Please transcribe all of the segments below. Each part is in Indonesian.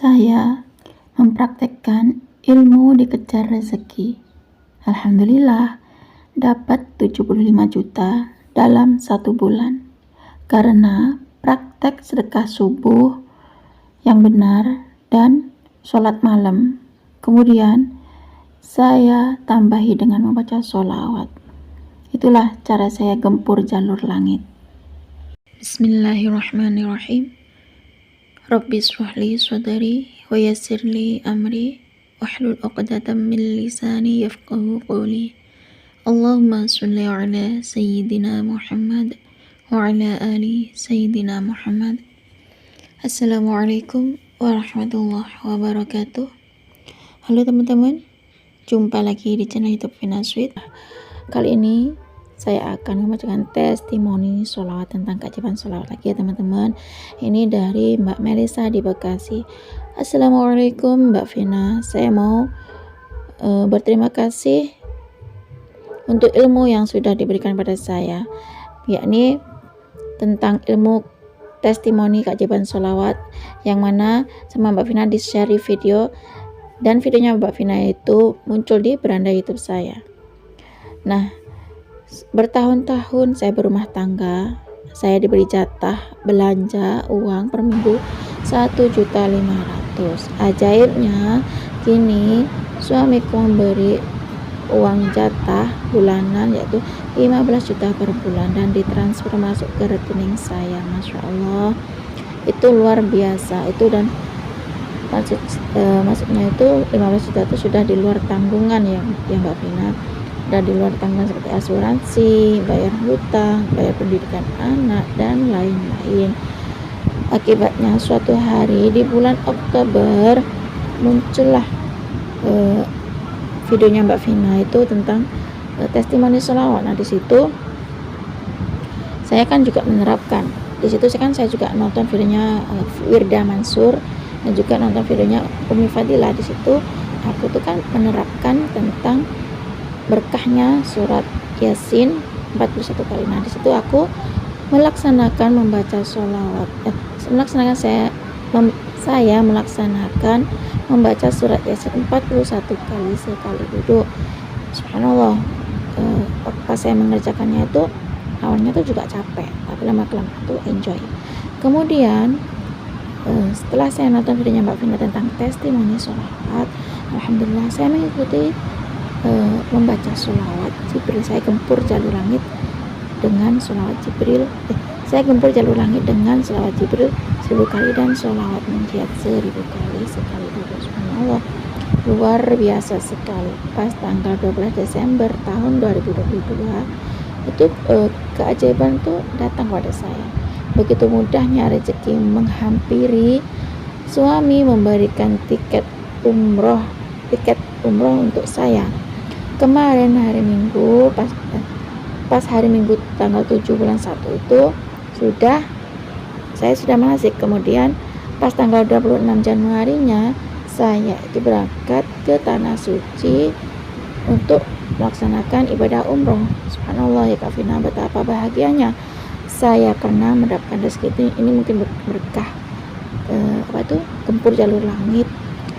Saya mempraktekkan ilmu dikejar rezeki. Alhamdulillah, dapat 75 juta dalam 1 bulan. Karena praktek sedekah subuh yang benar dan sholat malam. Kemudian saya tambahi dengan membaca sholawat. Itulah cara saya gempur jalur langit. Bismillahirrahmanirrahim. Rabbi shrahli sadri wa yassirli amri wahlul 'uqdatam min lisani yafqahu qawli. Allahumma shalli ala sayyidina Muhammad wa ala ali sayyidina Muhammad. Assalamualaikum warahmatullahi wabarakatuh. Halo teman-teman, jumpa lagi di channel YouTube Vina Sweet. Kali ini saya akan membacakan testimoni sholawat tentang keajaiban sholawat lagi ya teman-teman. Ini dari Mbak Melisa di Bekasi. Assalamualaikum Mbak Vina, saya mau berterima kasih untuk ilmu yang sudah diberikan pada saya, yakni tentang ilmu testimoni keajaiban sholawat, yang mana sama Mbak Vina di-share video, dan videonya Mbak Vina itu muncul di beranda YouTube saya. Nah, bertahun-tahun saya berumah tangga, saya diberi jatah belanja uang per minggu 1.500.000. Ajaibnya, kini suamiku memberi uang jatah bulanan yaitu 15 juta per bulan dan ditransfer masuk ke rekening saya. Masya Allah, itu luar biasa. Itu dan maksudnya itu 15 juta itu sudah di luar tanggungan ya Mbak Vina. Dan di luar tanggungan seperti asuransi, bayar hutang, bayar pendidikan anak, dan lain-lain. Akibatnya suatu hari di bulan Oktober muncullah videonya Mbak Vina itu tentang testimoni sholawat. Nah, di situ saya kan juga menerapkan. Di situ saya juga nonton videonya Wirda Mansur dan juga nonton videonya Umi Fadilah. Di situ aku tuh kan menerapkan tentang berkahnya surat Yasin 41 kali. Nah, di situ aku melaksanakan membaca sholawat. Saya melaksanakan membaca surat Yasin 41 kali sekali duduk. Subhanallah, pas saya mengerjakannya itu awalnya tuh juga capek, tapi lama-kelamaan tuh enjoy. Kemudian setelah saya nonton videonya Mbak Vina tentang testimoni sholawat, alhamdulillah saya mengikuti membaca sholawat Jibril. Saya gempur jalur langit dengan sholawat Jibril. Saya gempur jalur langit dengan sholawat Jibril 1000 kali dan sholawat munjiat 1000 kali sekali duduk. Subhanallah, luar biasa sekali. Pas tanggal 12 Desember tahun 2022 itu keajaiban itu datang pada saya. Begitu mudahnya rezeki menghampiri. Suami memberikan tiket umroh untuk saya. Kemarin hari Minggu, pas hari Minggu tanggal 7 bulan 1 itu saya sudah manasik. Kemudian pas tanggal 26 Januarinya saya itu berangkat ke Tanah Suci untuk melaksanakan ibadah umroh. Subhanallah ya Kak Vina, betapa bahagianya saya karena mendapatkan rezeki ini mungkin berkah gempur jalur langit,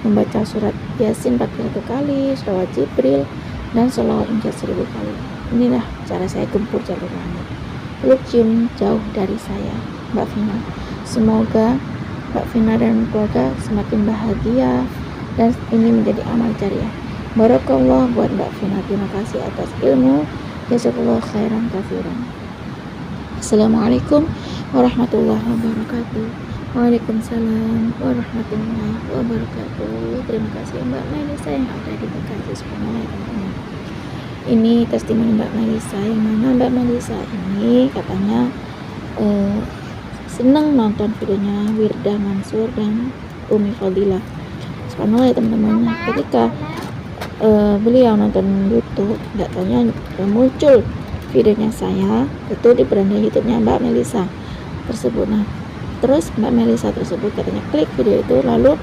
membaca surat Yasin 41 kali, sholawat Jibril, dan sholawat munjiat 1000 kali. Inilah cara saya gempur jalur langit. Peluk cium jauh dari saya, Mbak Vina. Semoga Mbak Vina dan keluarga semakin bahagia dan ini menjadi amal jariah. Barakallah buat Mbak Vina. Terima kasih atas ilmu. Jazakallah khairan katsiran. Assalamualaikum warahmatullahi wabarakatuh. Waalaikumsalam warahmatullahi wabarakatuh. Terima kasih Mbak Melisa yang ada di Bekasi. Subhanallah teman-teman. Ini testimoni Mbak Melisa, yang mana Mbak Melisa ini katanya senang nonton videonya Wirda Mansur dan Umi Fadilah. Subhanallah ya teman-teman. Ketika beliau nonton YouTube, nggak taunya muncul videonya saya itu di beranda YouTube-nya Mbak Melisa tersebut. Nah, terus Mbak Melisa tersebut katanya klik video itu, lalu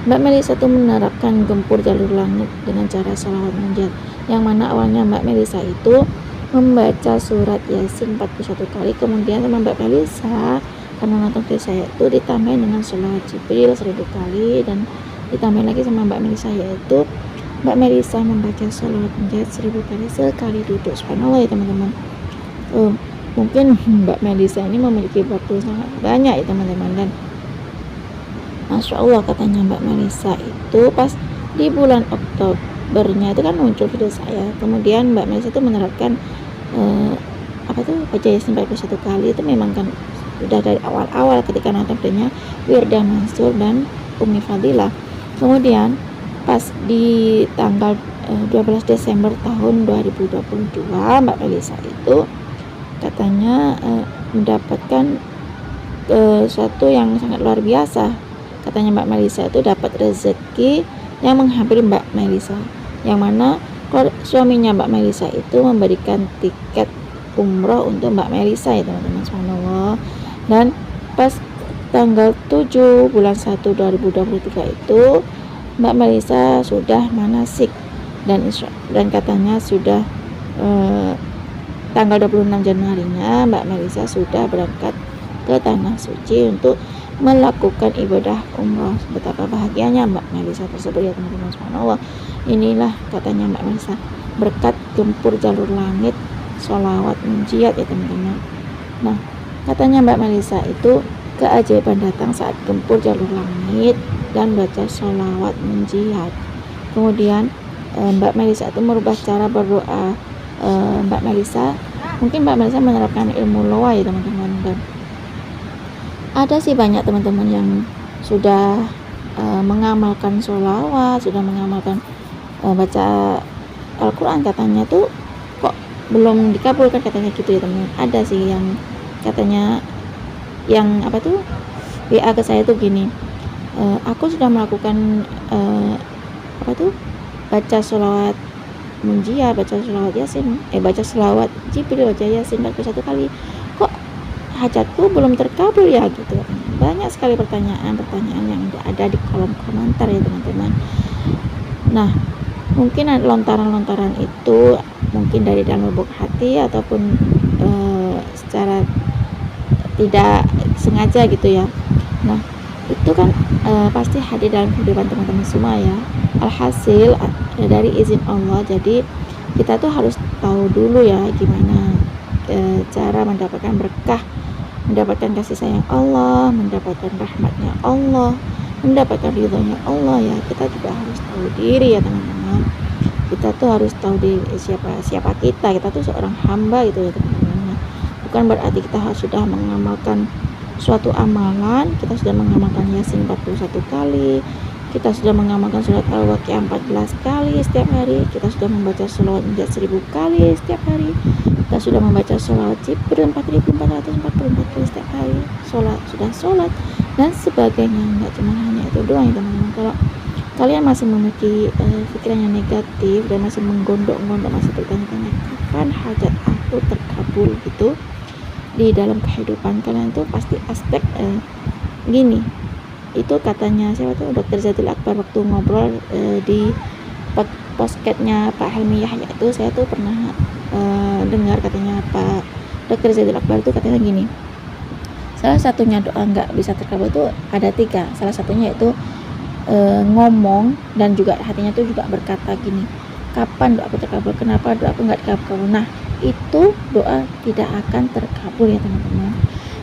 Mbak Melisa itu menerapkan gempur jalur langit dengan cara sholawat munjiat, yang mana awalnya Mbak Melisa itu membaca surat Yasin 41 kali. Kemudian sama Mbak Melisa karena nonton video saya itu ditambahin dengan sholawat Jibril 1000 kali, dan ditambahin lagi sama Mbak Melisa, yaitu Mbak Melisa membaca sholawat munjiat 1000 kali sekali duduk. Subhanallah ya teman-teman. Mungkin Mbak Melisa ini memiliki waktu sangat banyak ya teman-teman, dan Masya Allah katanya Mbak Melisa itu pas di bulan Oktobernya itu kan muncul video saya, kemudian Mbak Melisa itu menerapkan baca Yasin 41 kali. Itu memang kan sudah dari awal-awal ketika nonton videonya Wirda Mansur dan Umi Fadilah. Kemudian pas di tanggal 12 Desember tahun 2022 Mbak Melisa itu katanya mendapatkan suatu yang sangat luar biasa. Katanya Mbak Melisa itu dapat rezeki yang menghampiri Mbak Melisa, yang mana suaminya Mbak Melisa itu memberikan tiket umroh untuk Mbak Melisa ya teman-teman. Subhanallah. Dan pas tanggal 7 bulan 1 2023 itu Mbak Melisa sudah manasik, dan katanya sudah tanggal 26 Januarinya Mbak Melisa sudah berangkat ke Tanah Suci untuk melakukan ibadah umroh. Betapa bahagianya Mbak Melisa tersebut ya teman-teman. Subhanallah. Inilah katanya Mbak Melisa berkat gempur jalur langit sholawat munjiat ya teman-teman. Nah, katanya Mbak Melisa itu keajaiban datang saat gempur jalur langit dan baca sholawat munjiat. Kemudian Mbak Melisa itu merubah cara berdoa. Mbak Melisa menerapkan ilmu loa ya teman-teman, dan ada sih banyak teman-teman yang sudah mengamalkan sholawat, sudah mengamalkan baca Al-Quran, katanya tuh kok belum dikabulkan katanya gitu ya teman. Ada sih yang katanya yang WA ke saya tuh gini, aku sudah melakukan baca sholawat munjiat, baca sholawat Yasin, baca sholawat Jibril, baca Yasin 41 kali, kok hajatku belum terkabul ya gitu. Banyak sekali pertanyaan yang ada di kolom komentar ya teman-teman. Nah, mungkin lontaran-lontaran itu mungkin dari dalam lubuk hati ataupun secara tidak sengaja gitu ya. Nah, itu kan pasti hadir dalam kehidupan teman-teman semua ya. Alhasil dari izin Allah, jadi kita tuh harus tahu dulu ya gimana cara mendapatkan berkah, mendapatkan kasih sayang Allah, mendapatkan rahmatnya Allah, mendapatkan ridhonya Allah ya. Kita juga harus tahu diri ya teman-teman. Kita tuh harus tahu diri siapa kita tuh seorang hamba gitu ya teman-teman. Bukan berarti kita sudah mengamalkan suatu amalan, kita sudah mengamalkan Yasin 41 kali, kita sudah mengamalkan surat Al-Waqiah 14 kali setiap hari, kita sudah membaca sholawat munjiat 1000 kali setiap hari, kita sudah membaca sholawat Jibril 4444 kali setiap hari, sholat dan sebagainya. Enggak cuma hanya itu doang ya teman-teman. Kalau kalian masih memiliki pikiran yang negatif dan masih menggondok-gondok, masih bertanya-tanya kapan hajat aku terkabul gitu di dalam kehidupan kalian, tuh pasti aspek gini. Itu katanya siapa tuh, Dr. Zadul Akbar waktu ngobrol di podcastnya Pak Helmi Yahya itu, saya tuh pernah dengar katanya Pak Dr. Zadul Akbar itu katanya gini, salah satunya doa nggak bisa terkabul tuh ada 3. Salah satunya itu ngomong dan juga hatinya tuh juga berkata gini, kapan doaku terkabul, kenapa doaku nggak terkabul. Nah, itu doa tidak akan terkabul ya teman-teman.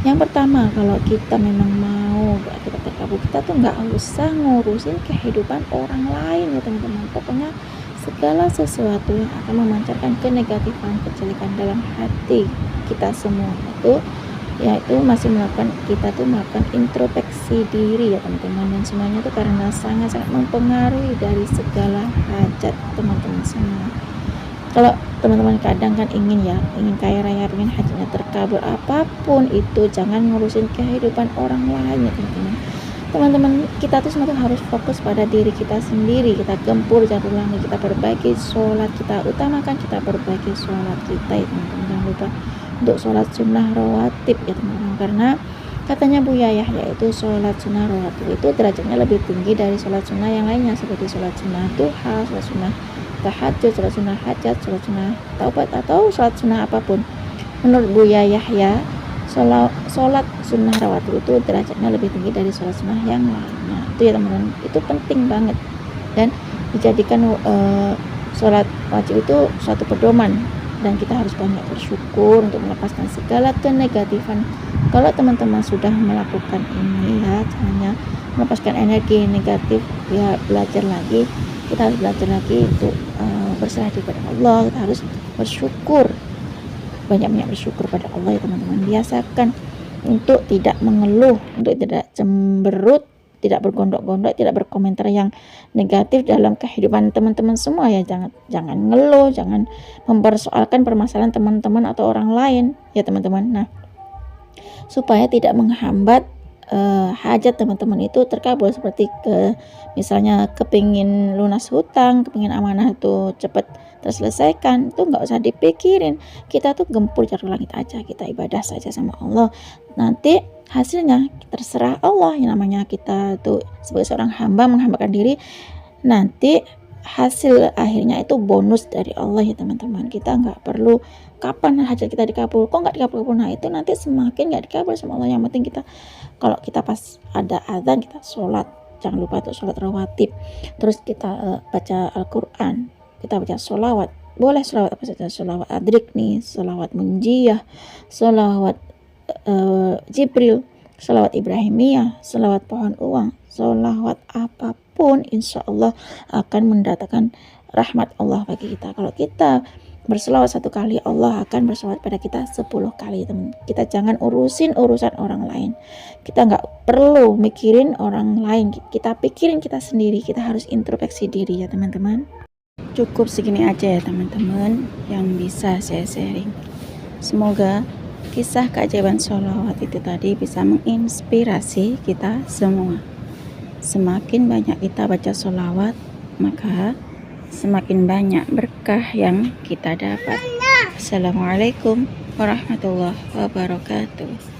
Yang pertama, kalau kita memang mau doa kita terkabul, kita tuh nggak usah ngurusin kehidupan orang lain ya teman-teman. Pokoknya segala sesuatu yang akan memancarkan kenegatifan, kejelekan dalam hati kita semua itu yaitu masih kita tuh melakukan introspeksi diri ya teman-teman, dan semuanya tuh karena sangat-sangat mempengaruhi dari segala hajat teman-teman semua. Kalau teman-teman kadang kan ingin kaya raya, ingin hajatnya terkabul, apapun itu jangan ngurusin kehidupan orang lain ya teman-teman. Kita tuh semua tuh harus fokus pada diri kita sendiri. Kita gempur jalur langit, kita perbaiki sholat, kita utamakan kita perbaiki sholat kita ya teman-teman. Jangan lupa untuk sholat sunnah rawatib ya teman-teman, karena katanya Buya Yahya itu sholat sunnah rawatib itu derajatnya lebih tinggi dari sholat sunnah yang lainnya, seperti sholat sunnah duha, sholat sunnah tahajud, sholat sunnah hajat, sholat sunnah taubat, atau sholat sunnah apapun. Menurut Buya Yahya, sholat sunnah rawatib itu derajatnya lebih tinggi dari sholat sunnah yang lainnya. Itu ya teman-teman, itu penting banget, dan dijadikan sholat wajib itu suatu pedoman, dan kita harus banyak bersyukur untuk melepaskan segala kenegatifan. Kalau teman-teman sudah melakukan ini ya, caranya melepaskan energi negatif, ya belajar lagi, kita harus belajar lagi untuk berserah diri kepada Allah. Kita harus bersyukur, banyak-banyak bersyukur pada Allah ya teman-teman. Biasakan untuk tidak mengeluh, untuk tidak cemberut, tidak bergondok-gondok, tidak berkomentar yang negatif dalam kehidupan teman-teman semua ya. Jangan ngeluh, jangan mempersoalkan permasalahan teman-teman atau orang lain ya teman-teman. Nah, supaya tidak menghambat hajat teman-teman itu terkabul, seperti misalnya kepingin lunas hutang, kepingin amanah itu cepat terselesaikan, itu nggak usah dipikirin. Kita tuh gempur cari langit aja, kita ibadah saja sama Allah. Nanti hasilnya terserah Allah. Yang namanya kita tuh sebagai seorang hamba menghambakan diri, nanti hasil akhirnya itu bonus dari Allah ya teman-teman. Kita nggak perlu kapan hajat kita dikabul, kok nggak dikabul. Nah itu nanti semakin nggak dikabul sama Allah. Yang penting kita, kalau kita pas ada azan kita sholat, jangan lupa untuk sholat rawatib, terus kita baca Al-Quran, kita baca sholawat, boleh sholawat apa saja, sholawat adrik nih, sholawat munjiyah, sholawat Jibril, sholawat Ibrahimiyah, sholawat pohon uang, sholawat apapun, insya Allah akan mendatangkan rahmat Allah bagi kita. Kalau kita berselawat 1 kali, Allah akan berselawat pada kita 10 kali teman. Kita jangan urusin urusan orang lain, kita nggak perlu mikirin orang lain, kita pikirin kita sendiri. Kita harus introspeksi diri ya teman-teman. Cukup segini aja ya teman-teman yang bisa saya sharing. Semoga kisah keajaiban sholawat itu tadi bisa menginspirasi kita semua. Semakin banyak kita baca sholawat, maka semakin banyak berkah yang kita dapat. Assalamualaikum warahmatullahi wabarakatuh.